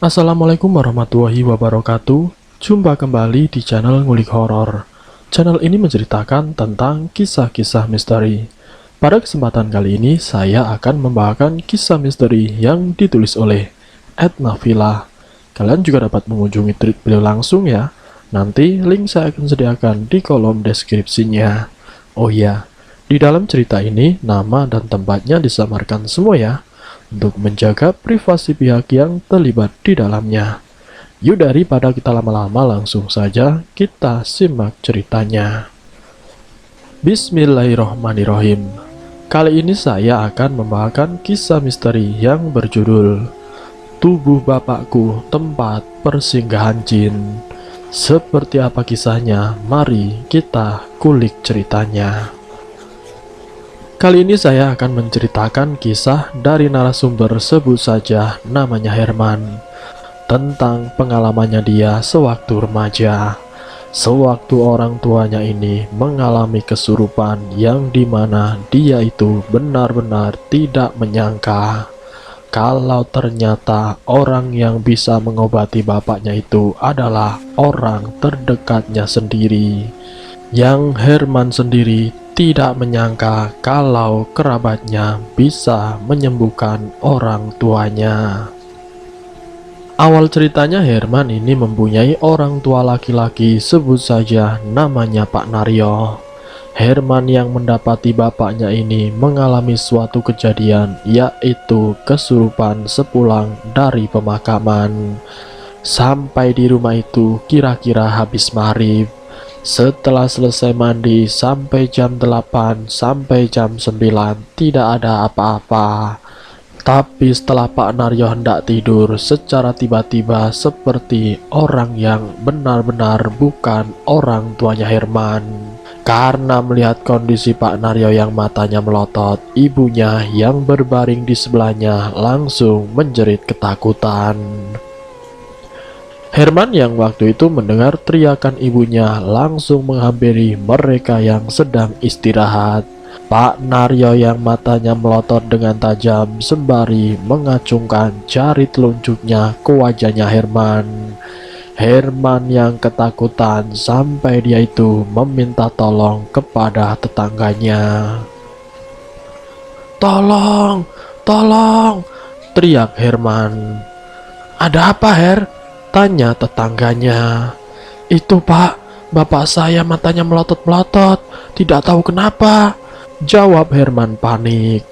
Assalamualaikum warahmatullahi wabarakatuh. Jumpa kembali di channel Ngulik Horor. Channel ini menceritakan tentang kisah-kisah misteri. Pada kesempatan kali ini, saya akan membawakan kisah misteri yang ditulis oleh Ed Nafila. Kalian juga dapat mengunjungi tweet beliau langsung ya. Nanti link saya akan sediakan di kolom deskripsinya. Oh iya, di dalam cerita ini, nama dan tempatnya disamarkan semua ya, untuk menjaga privasi pihak yang terlibat di dalamnya. Yuk daripada kita lama-lama, langsung saja kita simak ceritanya. Bismillahirrohmanirrohim. Kali ini saya akan membawakan kisah misteri yang berjudul Tubuh Bapakku Tempat Persinggahan Jin. Seperti apa kisahnya? Mari kita kulik ceritanya. Kali ini saya akan menceritakan kisah dari narasumber, sebut saja namanya Herman, tentang pengalamannya dia sewaktu remaja. Sewaktu orang tuanya ini mengalami kesurupan yang dimana dia itu benar-benar tidak menyangka kalau ternyata orang yang bisa mengobati bapaknya itu adalah orang terdekatnya sendiri. Yang Herman sendiri tidak menyangka kalau kerabatnya bisa menyembuhkan orang tuanya. Awal ceritanya, Herman ini mempunyai orang tua laki-laki, sebut saja namanya Pak Naryo. Herman yang mendapati bapaknya ini mengalami suatu kejadian, yaitu kesurupan sepulang dari pemakaman. Sampai di rumah itu kira-kira habis maghrib. Setelah selesai mandi sampai jam 8 sampai jam 9 tidak ada apa-apa. Tapi setelah Pak Naryo hendak tidur, secara tiba-tiba seperti orang yang benar-benar bukan orang tuanya Herman. Karena melihat kondisi Pak Naryo yang matanya melotot, ibunya yang berbaring di sebelahnya langsung menjerit ketakutan. Herman yang waktu itu mendengar teriakan ibunya langsung menghampiri mereka yang sedang istirahat. Pak Naryo yang matanya melotot dengan tajam sembari mengacungkan jari telunjuknya ke wajahnya Herman. Herman yang ketakutan sampai dia itu meminta tolong kepada tetangganya. "Tolong, tolong!" teriak Herman. "Ada apa, Her?" tanya tetangganya. "Itu Pak, bapak saya matanya melotot-melotot, tidak tahu kenapa," jawab Herman panik.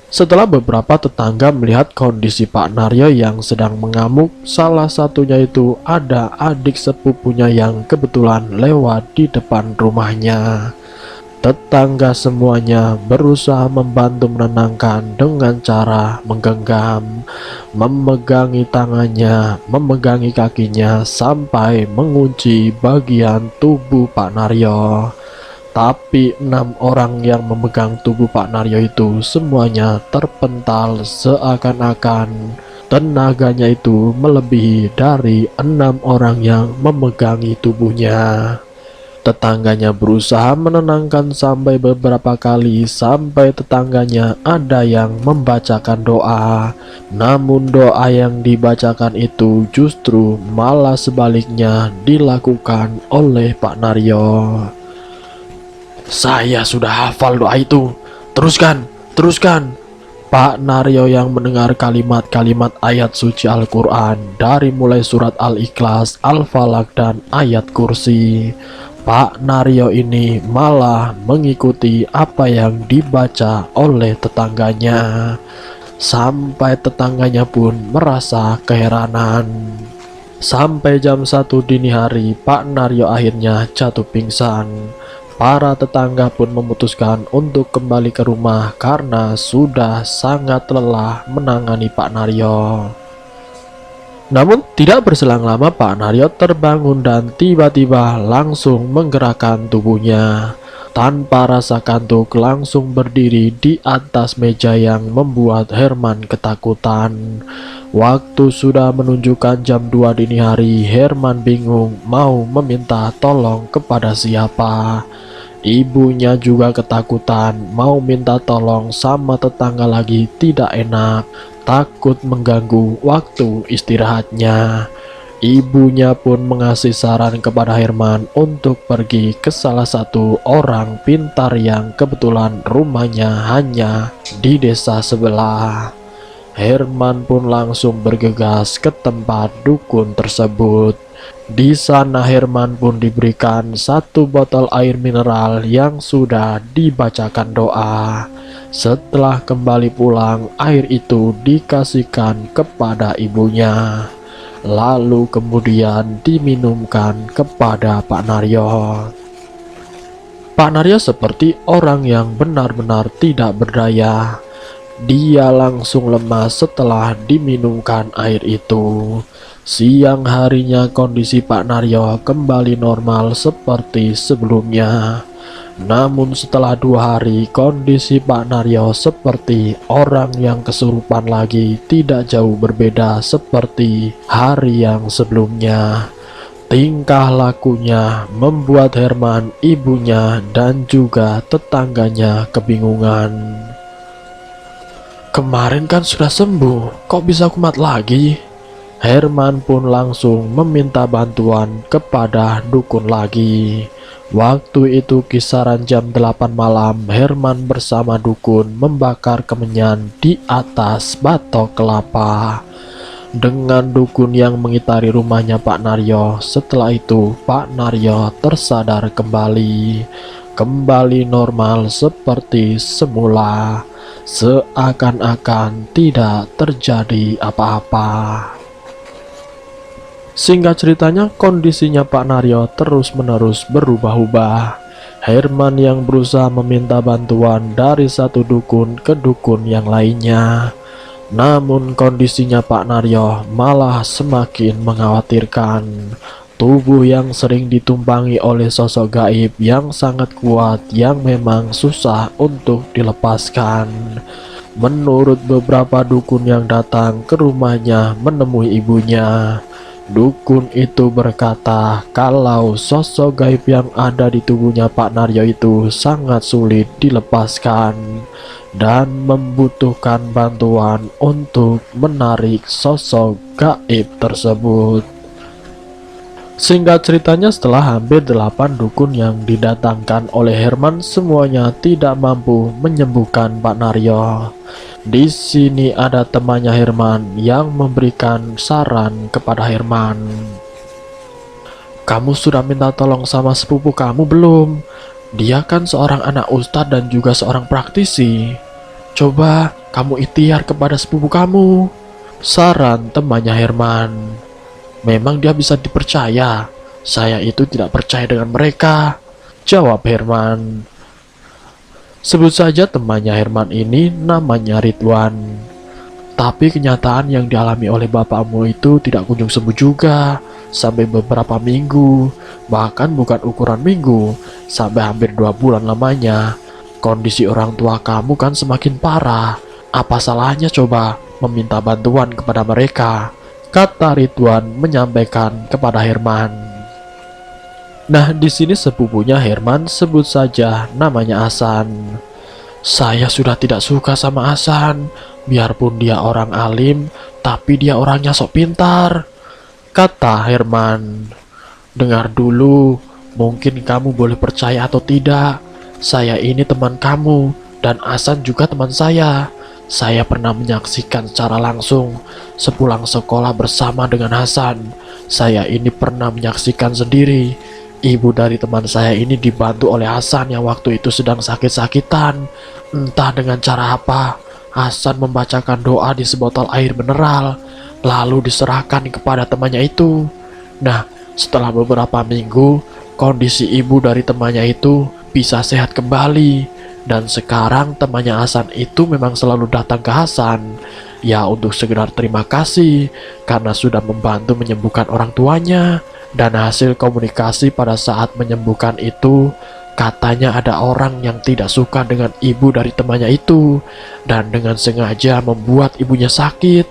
Setelah beberapa tetangga melihat kondisi Pak Naryo yang sedang mengamuk, salah satunya itu ada adik sepupunya yang kebetulan lewat di depan rumahnya. Tetangga semuanya berusaha membantu menenangkan dengan cara menggenggam, memegangi tangannya, memegangi kakinya, sampai mengunci bagian tubuh Pak Naryo. Tapi 6 orang yang memegang tubuh Pak Naryo itu semuanya terpental, seakan-akan tenaganya itu melebihi dari 6 orang yang memegangi tubuhnya. Tetangganya berusaha menenangkan sampai beberapa kali, sampai tetangganya ada yang membacakan doa. Namun doa yang dibacakan itu justru malah sebaliknya dilakukan oleh Pak Naryo. "Saya sudah hafal doa itu. Teruskan, teruskan." Pak Naryo yang mendengar kalimat-kalimat ayat suci Al-Quran dari mulai surat Al-Ikhlas, Al-Falaq, dan ayat kursi. Pak Naryo ini malah mengikuti apa yang dibaca oleh tetangganya. Sampai tetangganya pun merasa keheranan. Sampai jam 1 dini hari, Pak Naryo akhirnya jatuh pingsan. Para tetangga pun memutuskan untuk kembali ke rumah karena sudah sangat lelah menangani Pak Naryo. Namun tidak berselang lama Pak Naryo terbangun dan tiba-tiba langsung menggerakkan tubuhnya. Tanpa rasa kantuk langsung berdiri di atas meja yang membuat Herman ketakutan. Waktu sudah menunjukkan jam 2 dini hari, Herman bingung mau meminta tolong kepada siapa. Ibunya juga ketakutan mau minta tolong sama tetangga lagi tidak enak. takut mengganggu waktu istirahatnya. Ibunya pun mengasih saran kepada Herman untuk pergi ke salah satu orang pintar yang kebetulan rumahnya hanya di desa sebelah. Herman pun langsung bergegas ke tempat dukun tersebut. Di sana Herman pun diberikan satu botol air mineral yang sudah dibacakan doa. Setelah kembali pulang, air itu dikasihkan kepada ibunya. Lalu kemudian diminumkan kepada Pak Naryo. Pak Naryo seperti orang yang benar-benar tidak berdaya. Dia langsung lemas setelah diminumkan air itu. Siang harinya kondisi Pak Naryo kembali normal seperti sebelumnya. Namun setelah 2 hari kondisi Pak Naryo seperti orang yang kesurupan lagi, tidak jauh berbeda seperti hari yang sebelumnya. Tingkah lakunya membuat Herman, ibunya, dan juga tetangganya kebingungan. Kemarin kan sudah sembuh, kok bisa kumat lagi? Herman pun langsung meminta bantuan kepada dukun lagi. Waktu itu kisaran jam 8 malam, Herman bersama dukun membakar kemenyan di atas batok kelapa. Dengan dukun yang mengitari rumahnya Pak Naryo. Setelah itu Pak Naryo tersadar kembali normal seperti semula, seakan-akan tidak terjadi apa-apa. Singkat ceritanya, kondisinya Pak Naryo terus-menerus berubah-ubah. Herman yang berusaha meminta bantuan dari satu dukun ke dukun yang lainnya. Namun kondisinya Pak Naryo malah semakin mengkhawatirkan. Tubuh yang sering ditumpangi oleh sosok gaib yang sangat kuat yang memang susah untuk dilepaskan. Menurut beberapa dukun yang datang ke rumahnya menemui ibunya, dukun itu berkata kalau sosok gaib yang ada di tubuhnya Pak Naryo itu sangat sulit dilepaskan dan membutuhkan bantuan untuk menarik sosok gaib tersebut. Singkat ceritanya, setelah hampir 8 dukun yang didatangkan oleh Herman, semuanya tidak mampu menyembuhkan Pak Naryo. Di sini ada temannya Herman yang memberikan saran kepada Herman. Kamu sudah minta tolong sama sepupu kamu belum? Dia kan seorang anak ustadz dan juga seorang praktisi. Coba kamu ikhtiar kepada sepupu kamu. Saran temannya Herman. Memang dia bisa dipercaya. Saya itu tidak percaya dengan mereka, jawab Herman. Sebut saja temannya Herman ini namanya Ridwan. Tapi kenyataan yang dialami oleh bapakmu itu tidak kunjung sembuh juga. Sampai beberapa minggu, bahkan bukan ukuran minggu, sampai hampir 2 bulan lamanya. Kondisi orang tua kamu kan semakin parah. Apa salahnya coba meminta bantuan kepada mereka, kata Ridwan menyampaikan kepada Herman. Nah, di sini sepupunya Herman, sebut saja namanya Hasan. Saya sudah tidak suka sama Hasan, biarpun dia orang alim, tapi dia orangnya sok pintar, kata Herman. Dengar dulu, mungkin kamu boleh percaya atau tidak. Saya ini teman kamu, dan Hasan juga teman saya. Saya pernah menyaksikan secara langsung sepulang sekolah bersama dengan Hasan. Saya ini pernah menyaksikan sendiri ibu dari teman saya ini dibantu oleh Hasan yang waktu itu sedang sakit-sakitan. Entah dengan cara apa, Hasan membacakan doa di sebotol air mineral, lalu diserahkan kepada temannya itu. Nah, setelah beberapa minggu, kondisi ibu dari temannya itu bisa sehat kembali. Dan sekarang temannya Hasan itu memang selalu datang ke Hasan, ya untuk sekedar terima kasih karena sudah membantu menyembuhkan orang tuanya. Dan hasil komunikasi pada saat menyembuhkan itu, katanya ada orang yang tidak suka dengan ibu dari temannya itu dan dengan sengaja membuat ibunya sakit.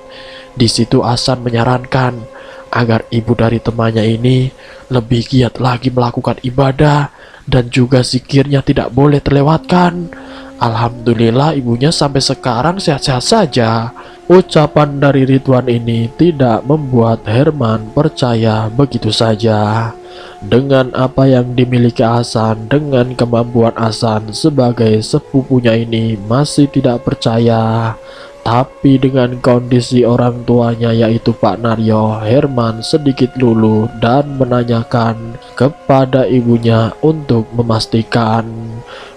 Di situ Hasan menyarankan agar ibu dari temannya ini lebih giat lagi melakukan ibadah dan juga zikirnya tidak boleh terlewatkan. Alhamdulillah ibunya sampai sekarang sehat-sehat saja, Ucapan dari Ridwan ini tidak membuat Herman percaya begitu saja. Dengan apa yang dimiliki Hasan, dengan kemampuan Hasan sebagai sepupunya ini masih tidak percaya. Tapi dengan kondisi orang tuanya yaitu Pak Naryo, Herman sedikit luluh dan menanyakan kepada ibunya untuk memastikan.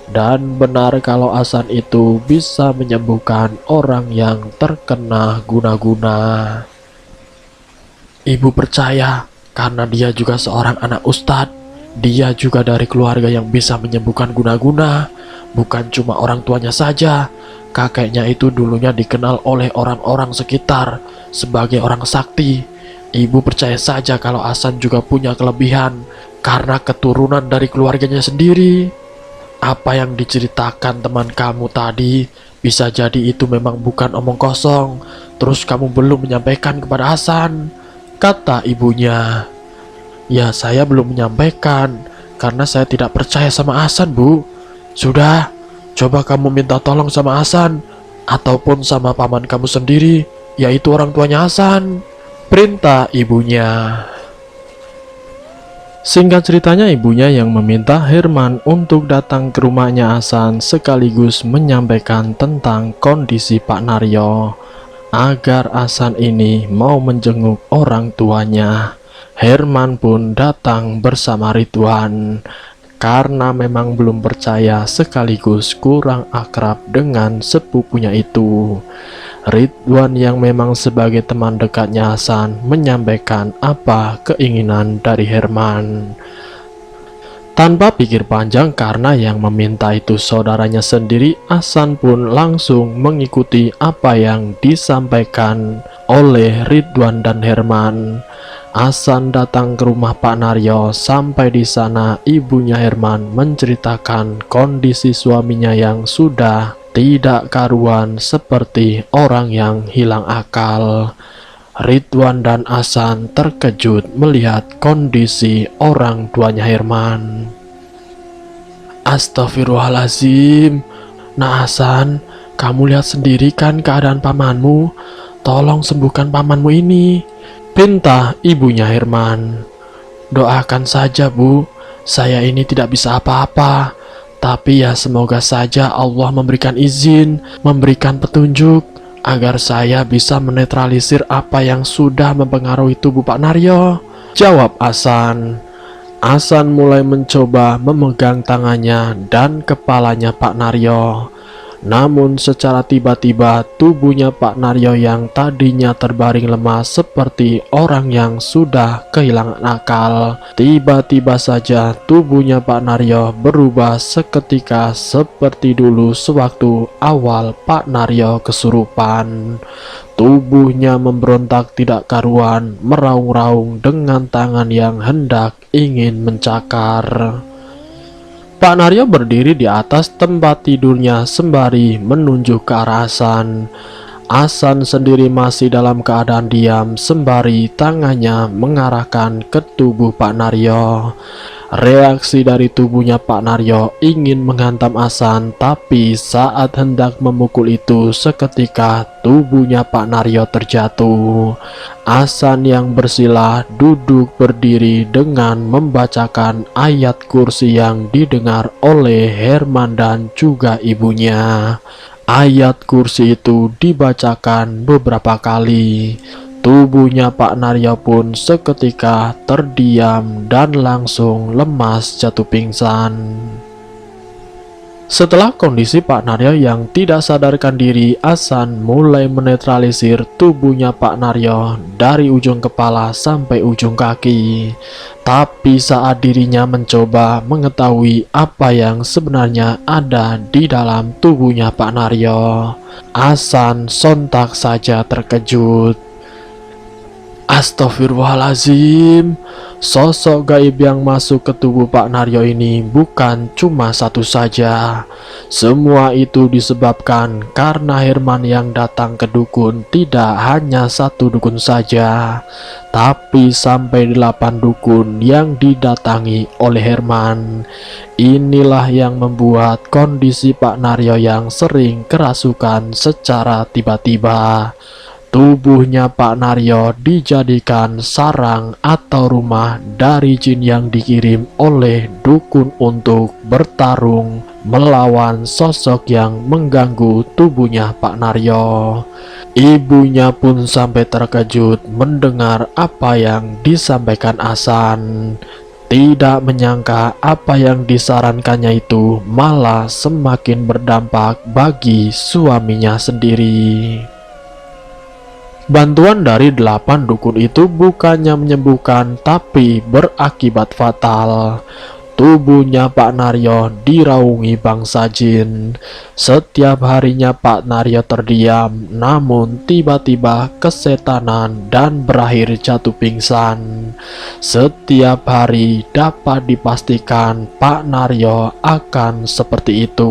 Dan benar kalau Hasan itu bisa menyembuhkan orang yang terkena guna-guna. Ibu percaya karena dia juga seorang anak ustadz. Dia juga dari keluarga yang bisa menyembuhkan guna-guna. Bukan cuma orang tuanya saja. Kakeknya itu dulunya dikenal oleh orang-orang sekitar sebagai orang sakti. Ibu percaya saja kalau Hasan juga punya kelebihan karena keturunan dari keluarganya sendiri. Apa yang diceritakan teman kamu tadi bisa jadi itu memang bukan omong kosong. Terus kamu belum menyampaikan kepada Hasan, kata ibunya. Ya, saya belum menyampaikan karena saya tidak percaya sama Hasan, Bu. Sudah, coba kamu minta tolong sama Hasan ataupun sama paman kamu sendiri, yaitu orang tuanya Hasan, perintah ibunya. Singkat ceritanya, ibunya yang meminta Herman untuk datang ke rumahnya Hasan sekaligus menyampaikan tentang kondisi Pak Naryo agar Hasan ini mau menjenguk orang tuanya. Herman pun datang bersama Ridwan karena memang belum percaya sekaligus kurang akrab dengan sepupunya itu. Ridwan yang memang sebagai teman dekatnya Hasan menyampaikan apa keinginan dari Herman. Tanpa pikir panjang karena yang meminta itu saudaranya sendiri, Hasan pun langsung mengikuti apa yang disampaikan oleh Ridwan dan Herman. Hasan datang ke rumah Pak Naryo. Sampai di sana ibunya Herman menceritakan kondisi suaminya yang sudah tidak karuan seperti orang yang hilang akal. Ridwan dan Hasan terkejut melihat kondisi orang tuanya Herman. Astagfirullahaladzim. Nah Hasan, kamu lihat sendiri kan keadaan pamanmu. Tolong sembuhkan pamanmu ini, perintah ibunya Herman. Doakan saja, Bu. Saya ini tidak bisa apa-apa. Tapi ya semoga saja Allah memberikan izin, memberikan petunjuk agar saya bisa menetralisir apa yang sudah mempengaruhi tubuh Pak Naryo, jawab Hasan. Hasan mulai mencoba memegang tangannya dan kepalanya Pak Naryo. Namun secara tiba-tiba tubuhnya Pak Naryo yang tadinya terbaring lemas seperti orang yang sudah kehilangan akal, tiba-tiba saja tubuhnya Pak Naryo berubah seketika seperti dulu sewaktu awal Pak Naryo kesurupan. Tubuhnya memberontak tidak karuan, meraung-raung dengan tangan yang hendak ingin mencakar. Pak Naryo berdiri di atas tempat tidurnya sembari menunjuk ke arah Hasan. Hasan sendiri masih dalam keadaan diam sembari tangannya mengarahkan ke tubuh Pak Naryo. Reaksi dari tubuhnya Pak Naryo ingin menghantam Hasan, tapi saat hendak memukul itu seketika tubuhnya Pak Naryo terjatuh. Hasan yang bersila duduk berdiri dengan membacakan ayat kursi yang didengar oleh Herman dan juga ibunya. Ayat kursi itu dibacakan beberapa kali. Tubuhnya Pak Naryo pun seketika terdiam dan langsung lemas jatuh pingsan. Setelah kondisi Pak Naryo yang tidak sadarkan diri, Hasan mulai menetralisir tubuhnya Pak Naryo dari ujung kepala sampai ujung kaki. Tapi saat dirinya mencoba mengetahui apa yang sebenarnya ada di dalam tubuhnya Pak Naryo, Hasan sontak saja terkejut. Astagfirullahalazim. Sosok gaib yang masuk ke tubuh Pak Naryo ini bukan cuma satu saja. Semua itu disebabkan karena Herman yang datang ke dukun tidak hanya satu dukun saja, tapi sampai 8 dukun yang didatangi oleh Herman. Inilah yang membuat kondisi Pak Naryo yang sering kerasukan secara tiba-tiba. Tubuhnya Pak Naryo dijadikan sarang atau rumah dari jin yang dikirim oleh dukun untuk bertarung melawan sosok yang mengganggu tubuhnya Pak Naryo. Ibunya pun sampai terkejut mendengar apa yang disampaikan Hasan. Tidak menyangka apa yang disarankannya itu malah semakin berdampak bagi suaminya sendiri. Bantuan dari 8 dukun itu bukannya menyembuhkan tapi berakibat fatal. Tubuhnya Pak Naryo diraungi bangsa jin. Setiap harinya Pak Naryo terdiam, namun tiba-tiba kesetanan dan berakhir jatuh pingsan. Setiap hari dapat dipastikan Pak Naryo akan seperti itu.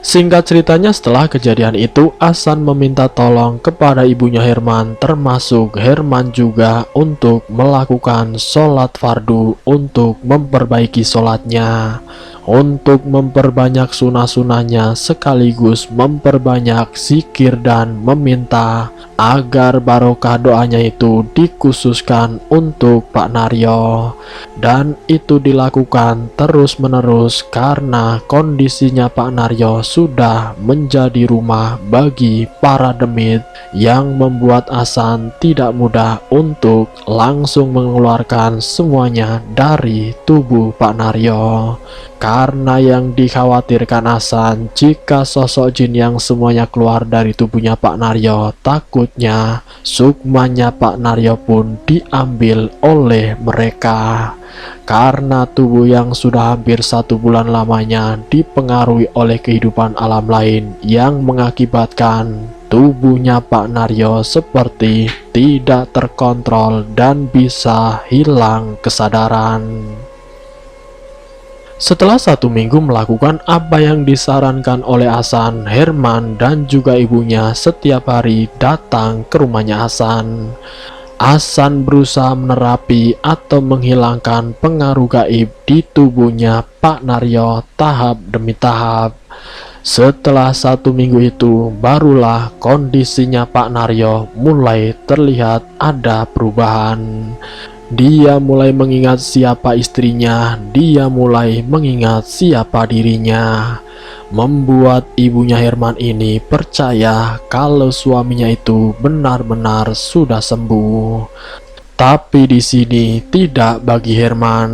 Singkat ceritanya, setelah kejadian itu, Hasan meminta tolong kepada ibunya Herman, termasuk Herman juga, untuk melakukan sholat fardu untuk memperbaiki sholatnya, untuk memperbanyak sunah-sunahnya, sekaligus memperbanyak zikir dan meminta agar barokah doanya itu dikhususkan untuk Pak Naryo. Dan itu dilakukan terus-menerus karena kondisinya Pak Naryo sudah menjadi rumah bagi para demit, yang membuat Hasan tidak mudah untuk langsung mengeluarkan semuanya dari tubuh Pak Naryo. Karena yang dikhawatirkan Hasan, jika sosok jin yang semuanya keluar dari tubuhnya Pak Naryo, takutnya sukmanya Pak Naryo pun diambil oleh mereka. Karena tubuh yang sudah hampir 1 bulan lamanya dipengaruhi oleh kehidupan alam lain, yang mengakibatkan tubuhnya Pak Naryo seperti tidak terkontrol dan bisa hilang kesadaran. Setelah 1 minggu melakukan apa yang disarankan oleh Hasan, Herman dan juga ibunya setiap hari datang ke rumahnya Hasan. Hasan berusaha menerapi atau menghilangkan pengaruh gaib di tubuhnya Pak Naryo tahap demi tahap. Setelah 1 minggu itu, barulah kondisinya Pak Naryo mulai terlihat ada perubahan. Dia mulai mengingat siapa istrinya, dia mulai mengingat siapa dirinya, membuat ibunya Herman ini percaya kalau suaminya itu benar-benar sudah sembuh. Tapi di sini tidak bagi Herman.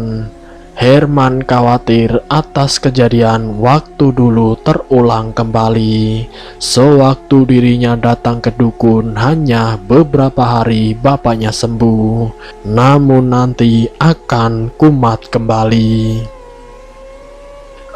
Herman khawatir atas kejadian waktu dulu terulang kembali. Sewaktu dirinya datang ke dukun, hanya beberapa hari bapaknya sembuh, namun nanti akan kumat kembali.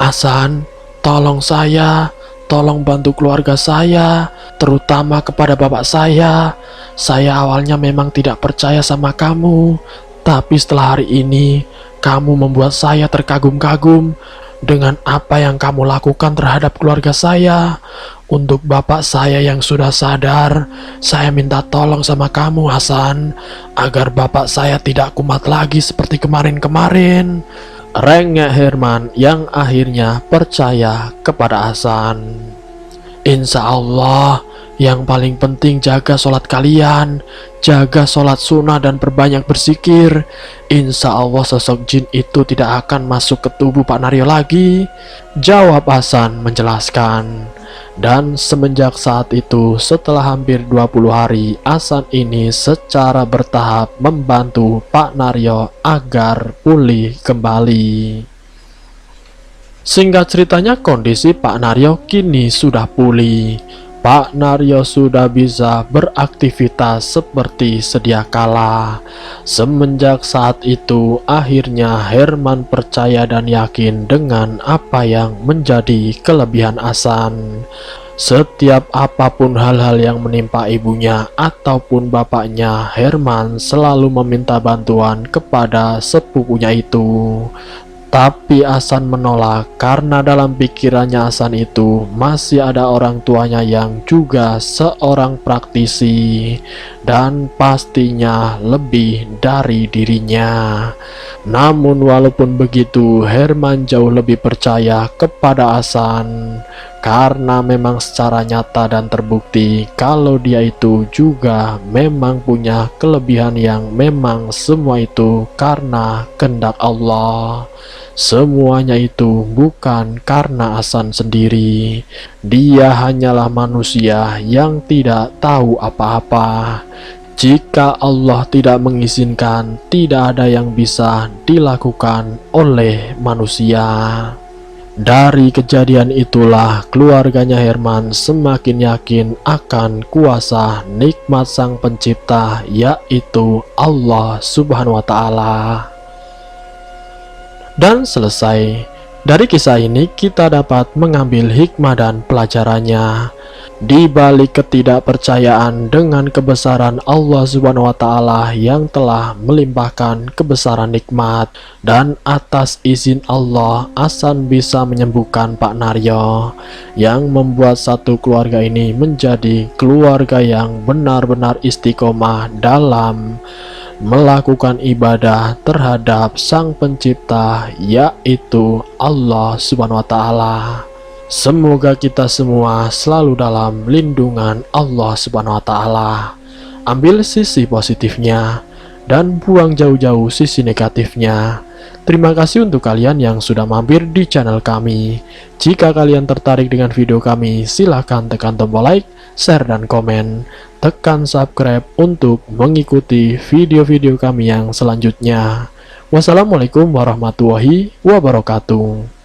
Hasan, tolong saya, tolong bantu keluarga saya, terutama kepada bapak saya. Saya awalnya memang tidak percaya sama kamu, tapi setelah hari ini kamu membuat saya terkagum-kagum dengan apa yang kamu lakukan terhadap keluarga saya. Untuk bapak saya yang sudah sadar, saya minta tolong sama kamu Hasan, agar bapak saya tidak kumat lagi seperti kemarin-kemarin. Rengek Herman yang akhirnya percaya kepada Hasan. Insya Allah, yang paling penting jaga sholat kalian, jaga sholat sunnah dan perbanyak berzikir. Insya Allah sosok jin itu tidak akan masuk ke tubuh Pak Naryo lagi, jawab Hasan menjelaskan. Dan semenjak saat itu, setelah hampir 20 hari, Hasan ini secara bertahap membantu Pak Naryo agar pulih kembali. Singkat ceritanya, kondisi Pak Naryo kini sudah pulih. Pak Naryo sudah bisa beraktivitas seperti sedia kala. Semenjak saat itu, akhirnya Herman percaya dan yakin dengan apa yang menjadi kelebihan Hasan. Setiap apapun hal-hal yang menimpa ibunya ataupun bapaknya, Herman selalu meminta bantuan kepada sepupunya itu. Tapi Hasan menolak karena dalam pikirannya Hasan itu masih ada orang tuanya yang juga seorang praktisi dan pastinya lebih dari dirinya. Namun walaupun begitu, Herman jauh lebih percaya kepada Hasan karena memang secara nyata dan terbukti kalau dia itu juga memang punya kelebihan yang memang semua itu karena kehendak Allah. Semuanya itu bukan karena Hasan sendiri. Dia hanyalah manusia yang tidak tahu apa-apa. Jika Allah tidak mengizinkan, tidak ada yang bisa dilakukan oleh manusia. Dari kejadian itulah keluarganya Herman semakin yakin akan kuasa nikmat Sang Pencipta, yaitu Allah Subhanahu wa Ta'ala. Dan selesai. Dari kisah ini kita dapat mengambil hikmah dan pelajarannya. Di balik ketidakpercayaan dengan kebesaran Allah Subhanahu wa Ta'ala yang telah melimpahkan kebesaran nikmat, dan atas izin Allah Hasan bisa menyembuhkan Pak Naryo, yang membuat satu keluarga ini menjadi keluarga yang benar-benar istiqomah dalam melakukan ibadah terhadap Sang Pencipta, yaitu Allah Subhanahu wa Ta'ala. Semoga kita semua selalu dalam lindungan Allah Subhanahu wa Ta'ala. Ambil sisi positifnya dan buang jauh-jauh sisi negatifnya. Terima kasih untuk kalian yang sudah mampir di channel kami. Jika kalian tertarik dengan video kami, silahkan tekan tombol like, share, dan komen. Tekan subscribe untuk mengikuti video-video kami yang selanjutnya. Wassalamualaikum warahmatullahi wabarakatuh.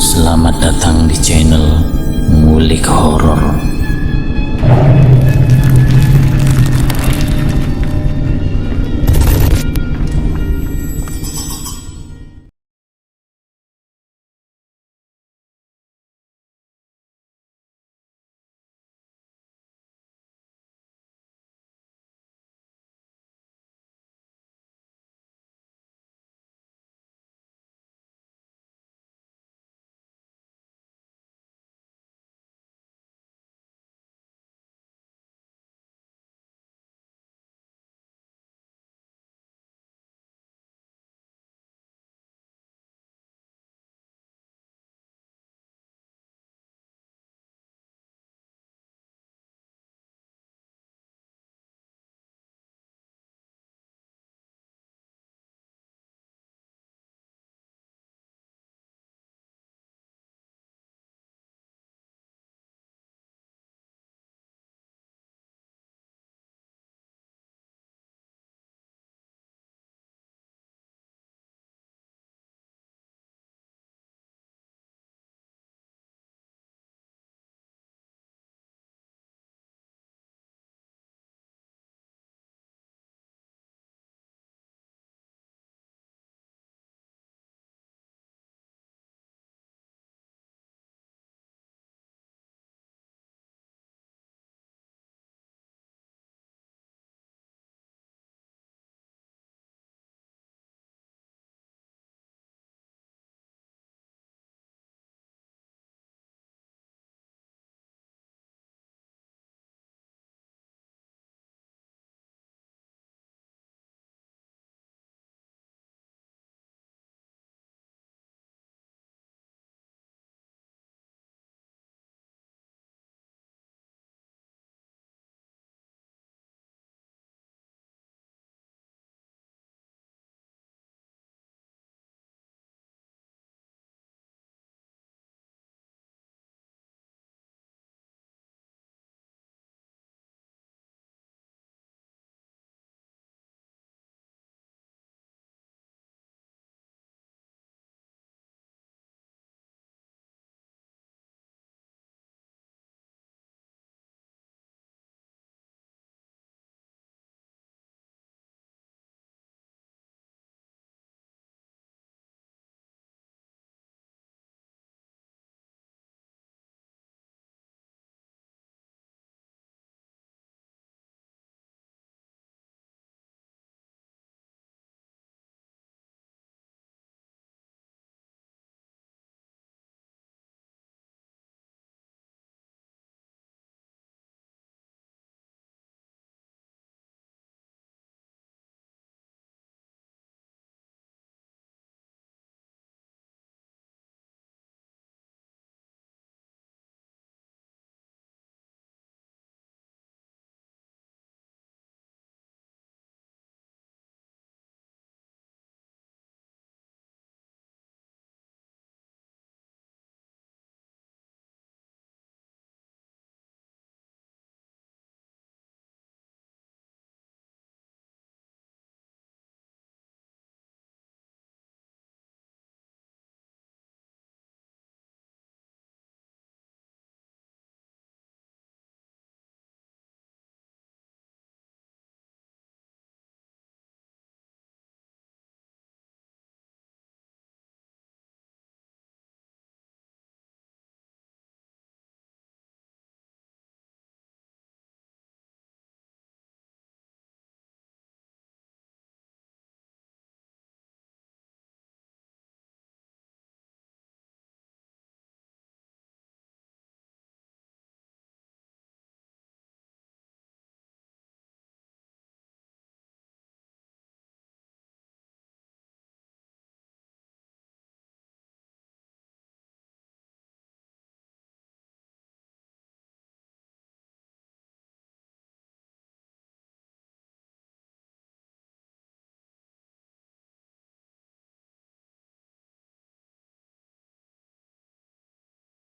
Selamat datang di channel Ngulik Horor.